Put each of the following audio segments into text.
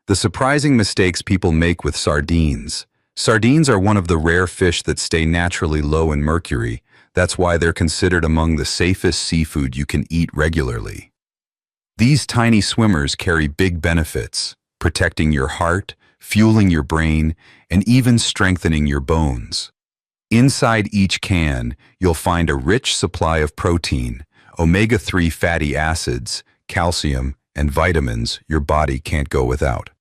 The surprising mistakes people make with sardines. Sardines are one of the rare fish that stay naturally low in mercury. That's why they're considered among the safest seafood you can eat regularly. These tiny swimmers carry big benefits, protecting your heart, fueling your brain, and even strengthening your bones. Inside each can, you'll find a rich supply of protein, omega-3 fatty acids, calcium, and vitamins your body can't go without.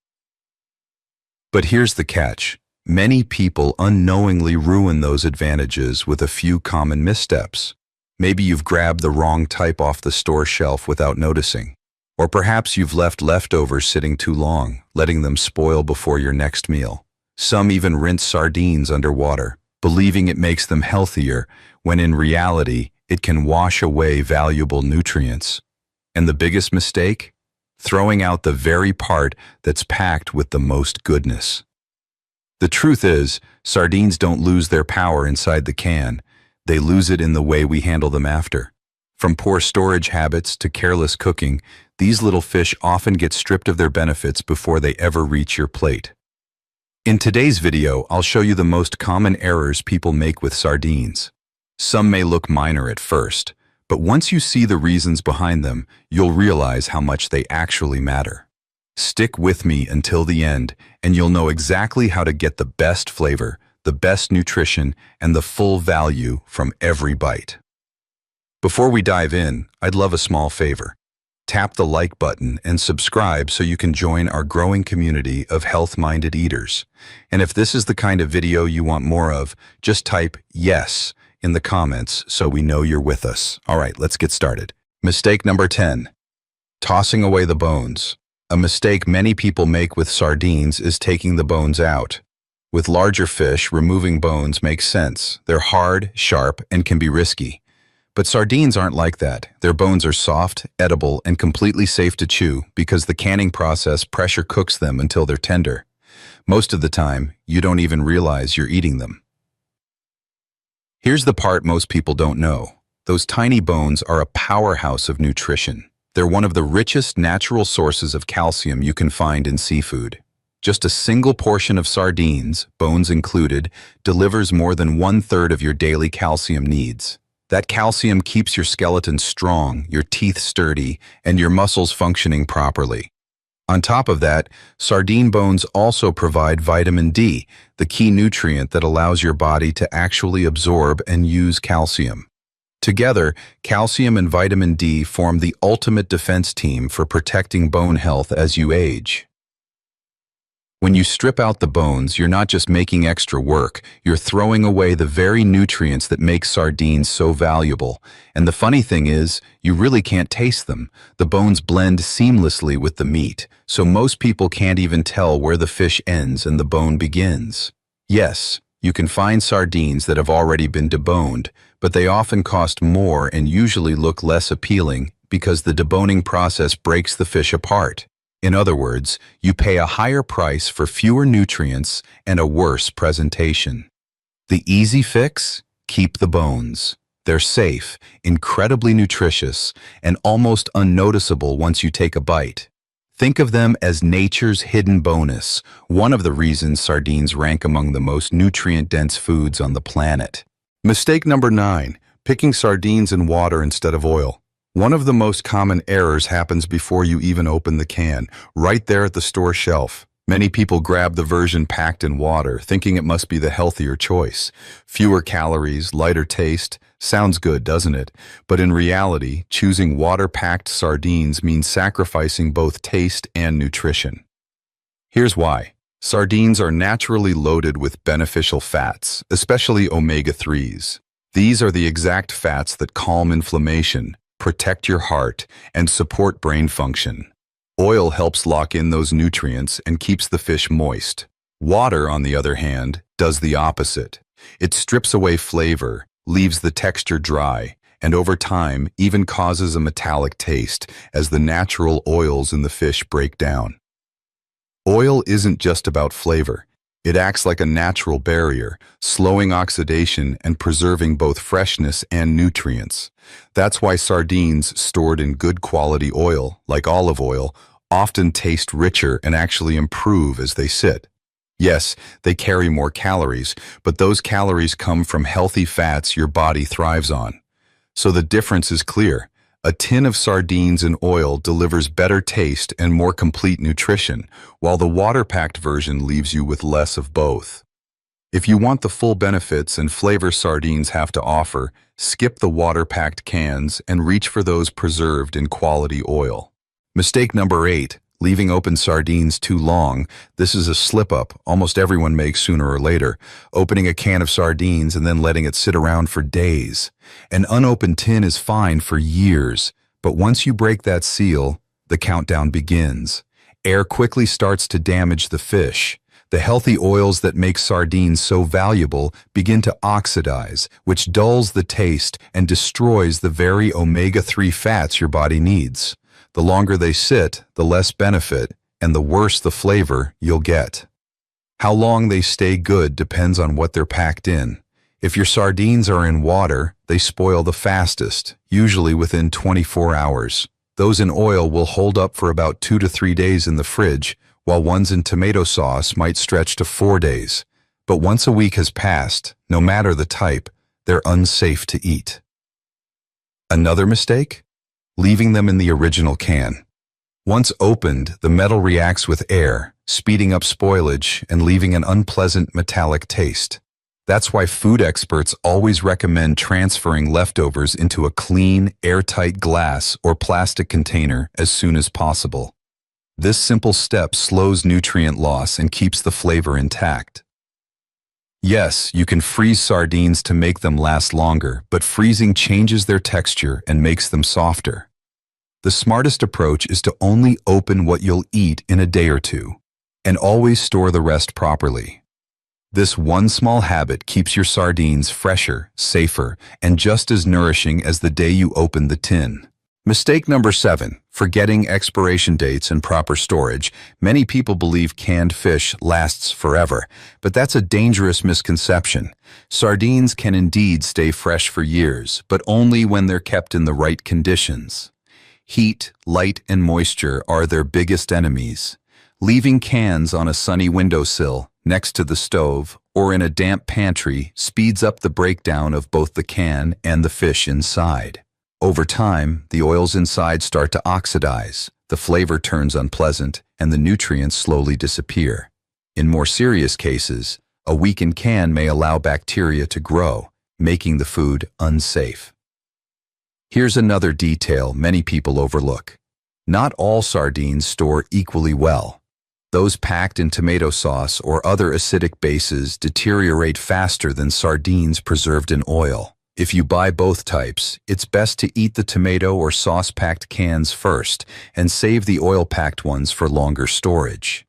But here's the catch. Many people unknowingly ruin those advantages with a few common missteps. Maybe you've grabbed the wrong type off the store shelf without noticing. Or perhaps you've left leftovers sitting too long, letting them spoil before your next meal. Some even rinse sardines underwater, believing it makes them healthier, when in reality, it can wash away valuable nutrients. And the biggest mistake? Throwing out the very part that's packed with the most goodness. The truth is, sardines don't lose their power inside the can. They lose it in the way we handle them after. From poor storage habits to careless cooking, these little fish often get stripped of their benefits before they ever reach your plate. In today's video, I'll show you the most common errors people make with sardines. Some may look minor at first, but once you see the reasons behind them, you'll realize how much they actually matter. Stick with me until the end, and you'll know exactly how to get the best flavor, the best nutrition, and the full value from every bite. Before we dive in, I'd love a small favor. Tap the like button and subscribe so you can join our growing community of health-minded eaters. And if this is the kind of video you want more of, just type yes in the comments so we know you're with us. All right, let's get started. Mistake number 10. Tossing away the bones. A mistake many people make with sardines is taking the bones out. With larger fish, removing bones makes sense. They're hard, sharp, and can be risky. But sardines aren't like that. Their bones are soft, edible, and completely safe to chew because the canning process pressure cooks them until they're tender. Most of the time, you don't even realize you're eating them. Here's the part most people don't know. Those tiny bones are a powerhouse of nutrition. They're one of the richest natural sources of calcium you can find in seafood. Just a single portion of sardines, bones included, delivers more than 1/3 of your daily calcium needs. That calcium keeps your skeleton strong, your teeth sturdy, and your muscles functioning properly. On top of that, sardine bones also provide vitamin D, the key nutrient that allows your body to actually absorb and use calcium. Together, calcium and vitamin D form the ultimate defense team for protecting bone health as you age. When you strip out the bones, you're not just making extra work, you're throwing away the very nutrients that make sardines so valuable. And the funny thing is, you really can't taste them. The bones blend seamlessly with the meat, so most people can't even tell where the fish ends and the bone begins. Yes, you can find sardines that have already been deboned, but they often cost more and usually look less appealing because the deboning process breaks the fish apart. In other words, you pay a higher price for fewer nutrients and a worse presentation. The easy fix? Keep the bones. They're safe, incredibly nutritious, and almost unnoticeable once you take a bite. Think of them as nature's hidden bonus, one of the reasons sardines rank among the most nutrient-dense foods on the planet. Mistake number 9, picking sardines in water instead of oil. One of the most common errors happens before you even open the can, right there at the store shelf. Many people grab the version packed in water, thinking it must be the healthier choice. Fewer calories, lighter taste. Sounds good, doesn't it? But in reality, choosing water-packed sardines means sacrificing both taste and nutrition. Here's why. Sardines are naturally loaded with beneficial fats, especially omega-3s. These are the exact fats that calm inflammation, protect your heart, and support brain function. Oil helps lock in those nutrients and keeps the fish moist. Water, on the other hand, does the opposite. It strips away flavor, leaves the texture dry, and over time even causes a metallic taste as the natural oils in the fish break down. Oil isn't just about flavor. It acts like a natural barrier, slowing oxidation and preserving both freshness and nutrients. That's why sardines stored in good quality oil, like olive oil, often taste richer and actually improve as they sit. Yes, they carry more calories, but those calories come from healthy fats your body thrives on. So the difference is clear. A tin of sardines in oil delivers better taste and more complete nutrition, while the water-packed version leaves you with less of both. If you want the full benefits and flavor sardines have to offer, skip the water-packed cans and reach for those preserved in quality oil. Mistake number 8, leaving open sardines too long. This is a slip-up almost everyone makes sooner or later, opening a can of sardines and then letting it sit around for days. An unopened tin is fine for years, but once you break that seal, the countdown begins. Air quickly starts to damage the fish. The healthy oils that make sardines so valuable begin to oxidize, which dulls the taste and destroys the very omega-3 fats your body needs. The longer they sit, the less benefit, and the worse the flavor you'll get. How long they stay good depends on what they're packed in. If your sardines are in water, they spoil the fastest, usually within 24 hours. Those in oil will hold up for about 2 to 3 days in the fridge, while ones in tomato sauce might stretch to 4 days. But once a week has passed, no matter the type, they're unsafe to eat. Another mistake? Leaving them in the original can. Once opened, the metal reacts with air, speeding up spoilage and leaving an unpleasant metallic taste. That's why food experts always recommend transferring leftovers into a clean, airtight glass or plastic container as soon as possible. This simple step slows nutrient loss and keeps the flavor intact. Yes, you can freeze sardines to make them last longer, but freezing changes their texture and makes them softer. The smartest approach is to only open what you'll eat in a day or two, and always store the rest properly. This one small habit keeps your sardines fresher, safer, and just as nourishing as the day you opened the tin. Mistake number 7, forgetting expiration dates and proper storage. Many people believe canned fish lasts forever, but that's a dangerous misconception. Sardines can indeed stay fresh for years, but only when they're kept in the right conditions. Heat, light, and moisture are their biggest enemies. Leaving cans on a sunny windowsill, next to the stove, or in a damp pantry speeds up the breakdown of both the can and the fish inside. Over time, the oils inside start to oxidize, the flavor turns unpleasant, and the nutrients slowly disappear. In more serious cases, a weakened can may allow bacteria to grow, making the food unsafe. Here's another detail many people overlook. Not all sardines store equally well. Those packed in tomato sauce or other acidic bases deteriorate faster than sardines preserved in oil. If you buy both types, it's best to eat the tomato or sauce-packed cans first and save the oil-packed ones for longer storage.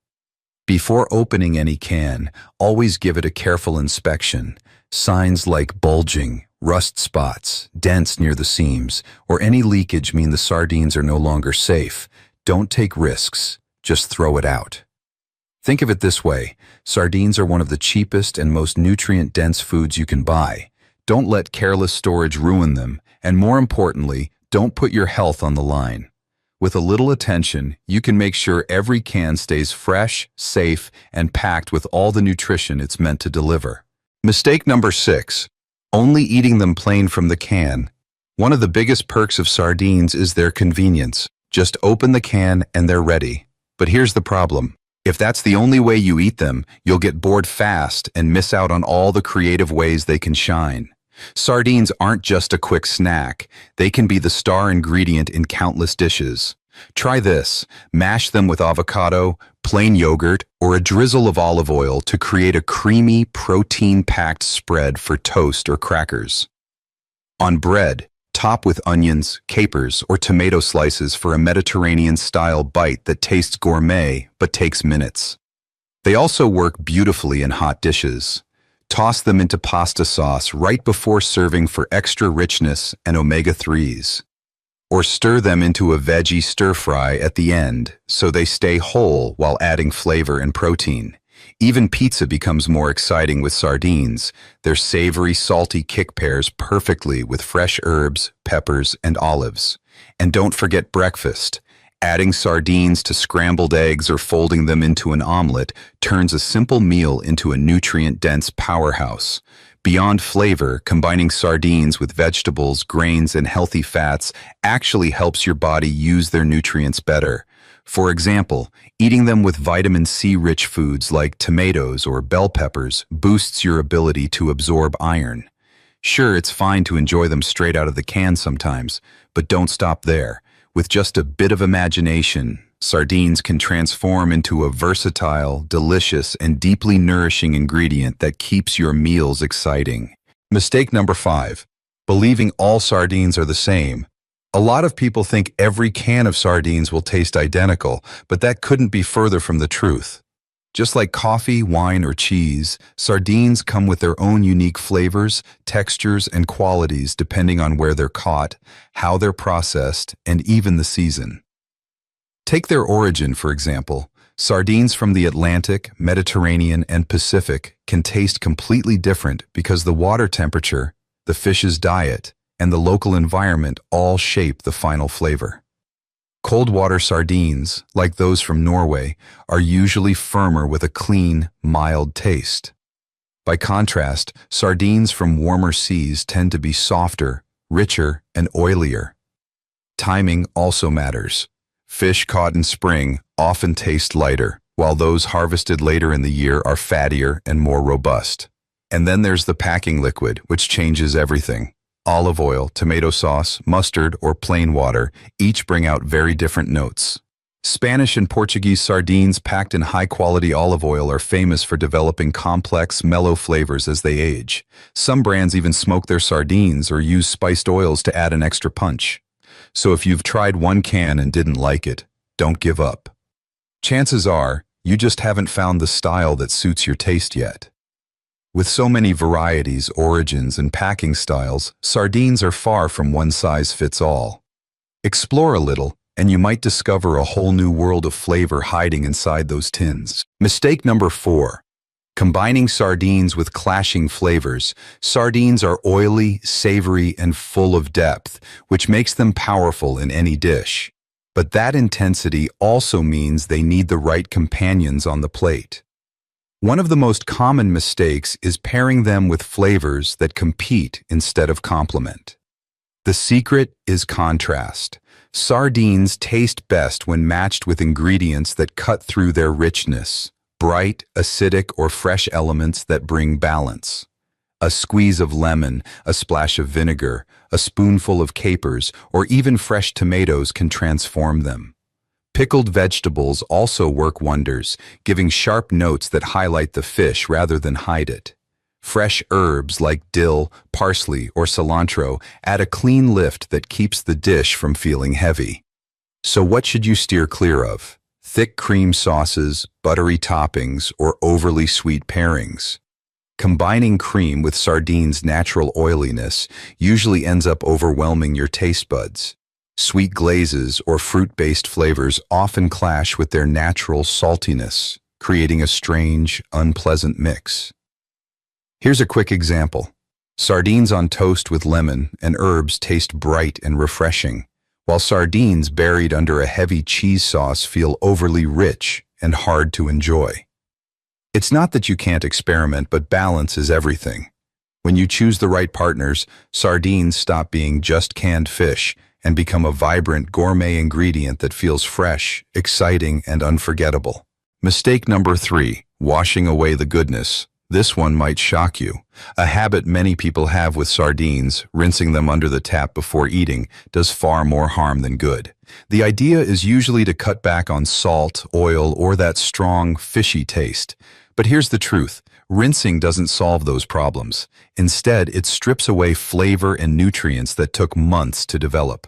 Before opening any can, always give it a careful inspection. Signs like bulging, rust spots, dents near the seams, or any leakage mean the sardines are no longer safe. Don't take risks, just throw it out. Think of it this way, sardines are one of the cheapest and most nutrient-dense foods you can buy. Don't let careless storage ruin them, and more importantly, don't put your health on the line. With a little attention, you can make sure every can stays fresh, safe, and packed with all the nutrition it's meant to deliver. Mistake number 6, only eating them plain from the can. One of the biggest perks of sardines is their convenience. Just open the can and they're ready. But here's the problem. If that's the only way you eat them, you'll get bored fast and miss out on all the creative ways they can shine. Sardines aren't just a quick snack. They can be the star ingredient in countless dishes. Try this. Mash them with avocado, plain yogurt, or a drizzle of olive oil to create a creamy, protein-packed spread for toast or crackers. On bread, top with onions, capers, or tomato slices for a Mediterranean-style bite that tastes gourmet but takes minutes. They also work beautifully in hot dishes. Toss them into pasta sauce right before serving for extra richness and omega-3s. Or stir them into a veggie stir-fry at the end so they stay whole while adding flavor and protein. Even pizza becomes more exciting with sardines. Their savory, salty kick pairs perfectly with fresh herbs, peppers, and olives. And don't forget breakfast. Adding sardines to scrambled eggs or folding them into an omelet turns a simple meal into a nutrient-dense powerhouse. Beyond flavor, combining sardines with vegetables, grains, and healthy fats actually helps your body use their nutrients better. For example, eating them with vitamin C-rich foods like tomatoes or bell peppers boosts your ability to absorb iron. Sure, it's fine to enjoy them straight out of the can sometimes, but don't stop there. With just a bit of imagination, sardines can transform into a versatile, delicious, and deeply nourishing ingredient that keeps your meals exciting. Mistake number 5. Believing all sardines are the same. A lot of people think every can of sardines will taste identical, but that couldn't be further from the truth. Just like coffee, wine, or cheese, sardines come with their own unique flavors, textures, and qualities depending on where they're caught, how they're processed, and even the season. Take their origin, for example. Sardines from the Atlantic, Mediterranean, and Pacific can taste completely different because the water temperature, the fish's diet, and the local environment all shape the final flavor. Cold water sardines, like those from Norway, are usually firmer with a clean, mild taste. By contrast, sardines from warmer seas tend to be softer, richer, and oilier. Timing also matters. Fish caught in spring often taste lighter, while those harvested later in the year are fattier and more robust. And then there's the packing liquid, which changes everything. Olive oil, tomato sauce, mustard, or plain water each bring out very different notes. Spanish and Portuguese sardines packed in high-quality olive oil are famous for developing complex, mellow flavors as they age. Some brands even smoke their sardines or use spiced oils to add an extra punch. So if you've tried one can and didn't like it, don't give up. Chances are, you just haven't found the style that suits your taste yet. With so many varieties, origins, and packing styles, sardines are far from one size fits all. Explore a little, and you might discover a whole new world of flavor hiding inside those tins. Mistake number 4. Combining sardines with clashing flavors. Sardines are oily, savory, and full of depth, which makes them powerful in any dish. But that intensity also means they need the right companions on the plate. One of the most common mistakes is pairing them with flavors that compete instead of complement. The secret is contrast. Sardines taste best when matched with ingredients that cut through their richness, bright, acidic, or fresh elements that bring balance. A squeeze of lemon, a splash of vinegar, a spoonful of capers, or even fresh tomatoes can transform them. Pickled vegetables also work wonders, giving sharp notes that highlight the fish rather than hide it. Fresh herbs like dill, parsley, or cilantro add a clean lift that keeps the dish from feeling heavy. So what should you steer clear of? Thick cream sauces, buttery toppings, or overly sweet pairings? Combining cream with sardines' natural oiliness usually ends up overwhelming your taste buds. Sweet glazes or fruit-based flavors often clash with their natural saltiness, creating a strange, unpleasant mix. Here's a quick example. Sardines on toast with lemon and herbs taste bright and refreshing, while sardines buried under a heavy cheese sauce feel overly rich and hard to enjoy. It's not that you can't experiment, but balance is everything. When you choose the right partners, sardines stop being just canned fish and become a vibrant gourmet ingredient that feels fresh, exciting, and unforgettable. Mistake number 3, washing away the goodness. This one might shock you. A habit many people have with sardines, rinsing them under the tap before eating, does far more harm than good. The idea is usually to cut back on salt, oil, or that strong, fishy taste. But here's the truth. Rinsing doesn't solve those problems. Instead, it strips away flavor and nutrients that took months to develop.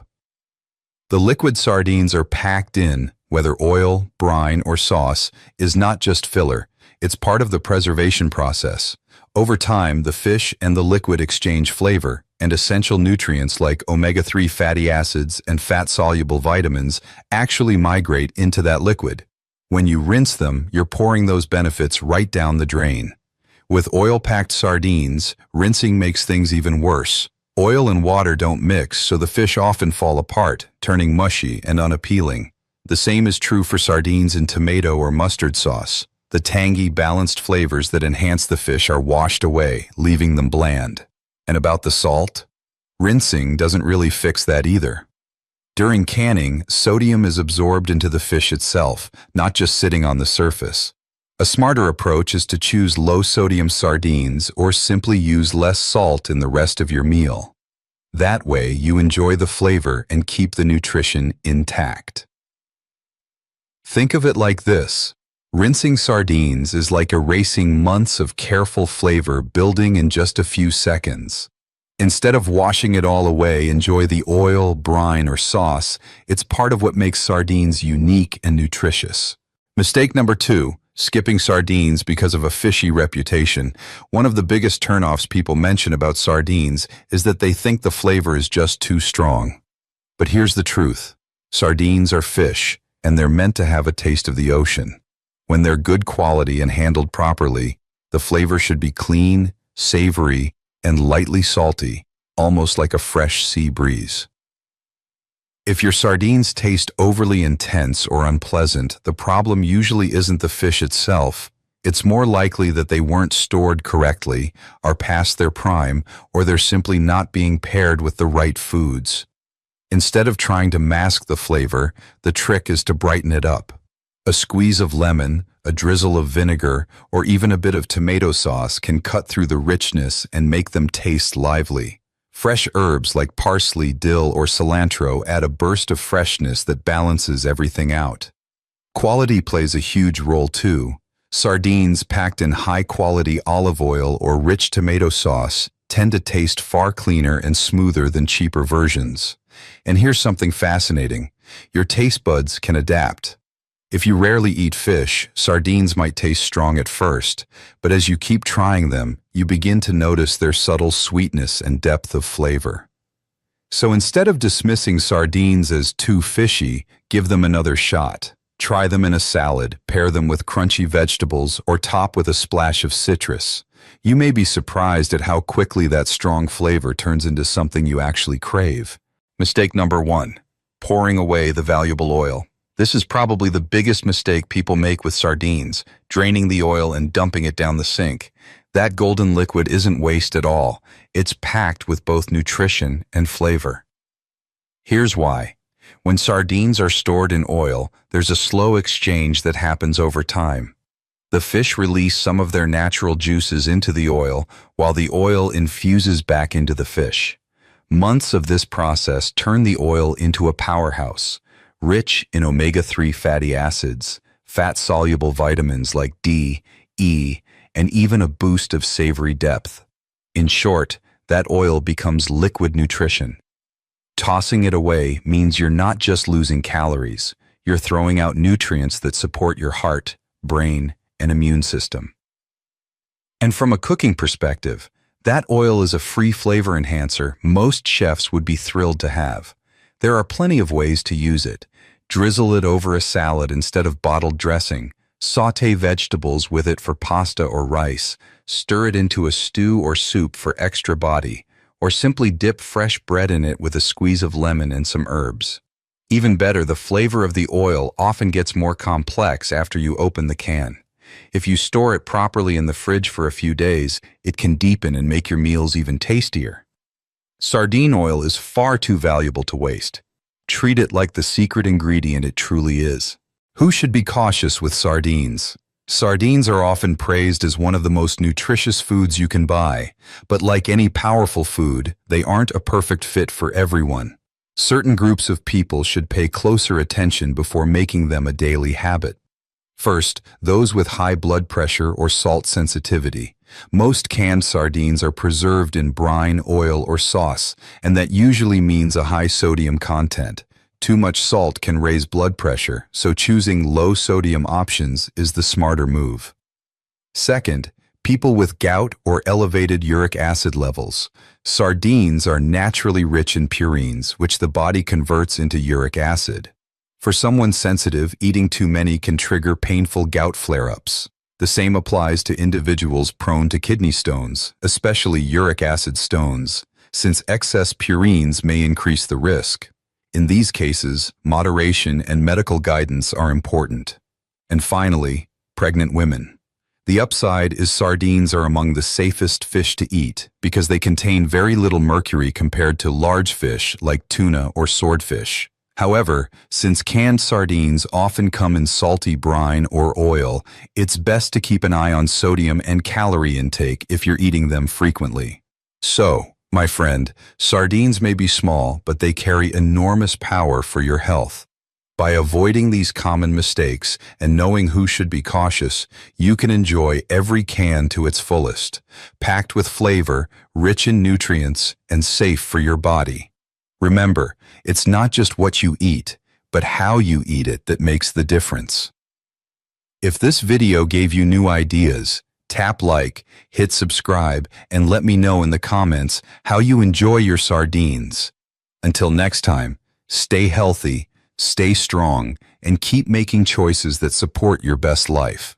The liquid sardines are packed in, whether oil, brine, or sauce, is not just filler. It's part of the preservation process. Over time, the fish and the liquid exchange flavor, and essential nutrients like omega-3 fatty acids and fat-soluble vitamins actually migrate into that liquid. When you rinse them, you're pouring those benefits right down the drain. With oil-packed sardines, rinsing makes things even worse. Oil and water don't mix, so the fish often fall apart, turning mushy and unappealing. The same is true for sardines in tomato or mustard sauce. The tangy, balanced flavors that enhance the fish are washed away, leaving them bland. And about the salt? Rinsing doesn't really fix that either. During canning, sodium is absorbed into the fish itself, not just sitting on the surface. A smarter approach is to choose low-sodium sardines or simply use less salt in the rest of your meal. That way, you enjoy the flavor and keep the nutrition intact. Think of it like this. Rinsing sardines is like erasing months of careful flavor building in just a few seconds. Instead of washing it all away, enjoy the oil, brine, or sauce. It's part of what makes sardines unique and nutritious. Mistake number 2, skipping sardines because of a fishy reputation. One of the biggest turnoffs people mention about sardines is that they think the flavor is just too strong. But here's the truth. Sardines are fish, and they're meant to have a taste of the ocean. When they're good quality and handled properly, the flavor should be clean, savory, and lightly salty, almost like a fresh sea breeze. If your sardines taste overly intense or unpleasant, the problem usually isn't the fish itself. It's more likely that they weren't stored correctly, are past their prime, or they're simply not being paired with the right foods. Instead of trying to mask the flavor, the trick is to brighten it up. A squeeze of lemon, a drizzle of vinegar, or even a bit of tomato sauce can cut through the richness and make them taste lively. Fresh herbs like parsley, dill, or cilantro add a burst of freshness that balances everything out. Quality plays a huge role too. Sardines packed in high-quality olive oil or rich tomato sauce tend to taste far cleaner and smoother than cheaper versions. And here's something fascinating. Your taste buds can adapt. If you rarely eat fish, sardines might taste strong at first, but as you keep trying them, you begin to notice their subtle sweetness and depth of flavor. So instead of dismissing sardines as too fishy, give them another shot. Try them in a salad, pair them with crunchy vegetables, or top with a splash of citrus. You may be surprised at how quickly that strong flavor turns into something you actually crave. Mistake number 1, pouring away the valuable oil. This is probably the biggest mistake people make with sardines, draining the oil and dumping it down the sink. That golden liquid isn't waste at all. It's packed with both nutrition and flavor. Here's why. When sardines are stored in oil, there's a slow exchange that happens over time. The fish release some of their natural juices into the oil, while the oil infuses back into the fish. Months of this process turn the oil into a powerhouse, rich in omega-3 fatty acids, fat-soluble vitamins like D, E, and even a boost of savory depth. In short, that oil becomes liquid nutrition. Tossing it away means you're not just losing calories, you're throwing out nutrients that support your heart, brain, and immune system. And from a cooking perspective, that oil is a free flavor enhancer most chefs would be thrilled to have. There are plenty of ways to use it. Drizzle it over a salad instead of bottled dressing. Sauté vegetables with it for pasta or rice. Stir it into a stew or soup for extra body. Or simply dip fresh bread in it with a squeeze of lemon and some herbs. Even better, the flavor of the oil often gets more complex after you open the can. If you store it properly in the fridge for a few days, it can deepen and make your meals even tastier. Sardine oil is far too valuable to waste. Treat it like the secret ingredient it truly is. Who should be cautious with sardines? Sardines are often praised as one of the most nutritious foods you can buy, but like any powerful food, they aren't a perfect fit for everyone. Certain groups of people should pay closer attention before making them a daily habit. First, those with high blood pressure or salt sensitivity. Most canned sardines are preserved in brine, oil, or sauce, and that usually means a high sodium content. Too much salt can raise blood pressure, so choosing low-sodium options is the smarter move. Second, people with gout or elevated uric acid levels. Sardines are naturally rich in purines, which the body converts into uric acid. For someone sensitive, eating too many can trigger painful gout flare-ups. The same applies to individuals prone to kidney stones, especially uric acid stones, since excess purines may increase the risk. In these cases, moderation and medical guidance are important. And finally, pregnant women. The upside is sardines are among the safest fish to eat because they contain very little mercury compared to large fish like tuna or swordfish. However, since canned sardines often come in salty brine or oil, it's best to keep an eye on sodium and calorie intake if you're eating them frequently. So, my friend, sardines may be small, but they carry enormous power for your health. By avoiding these common mistakes and knowing who should be cautious, you can enjoy every can to its fullest, packed with flavor, rich in nutrients, and safe for your body. Remember, it's not just what you eat, but how you eat it that makes the difference. If this video gave you new ideas, tap like, hit subscribe, and let me know in the comments how you enjoy your sardines. Until next time, stay healthy, stay strong, and keep making choices that support your best life.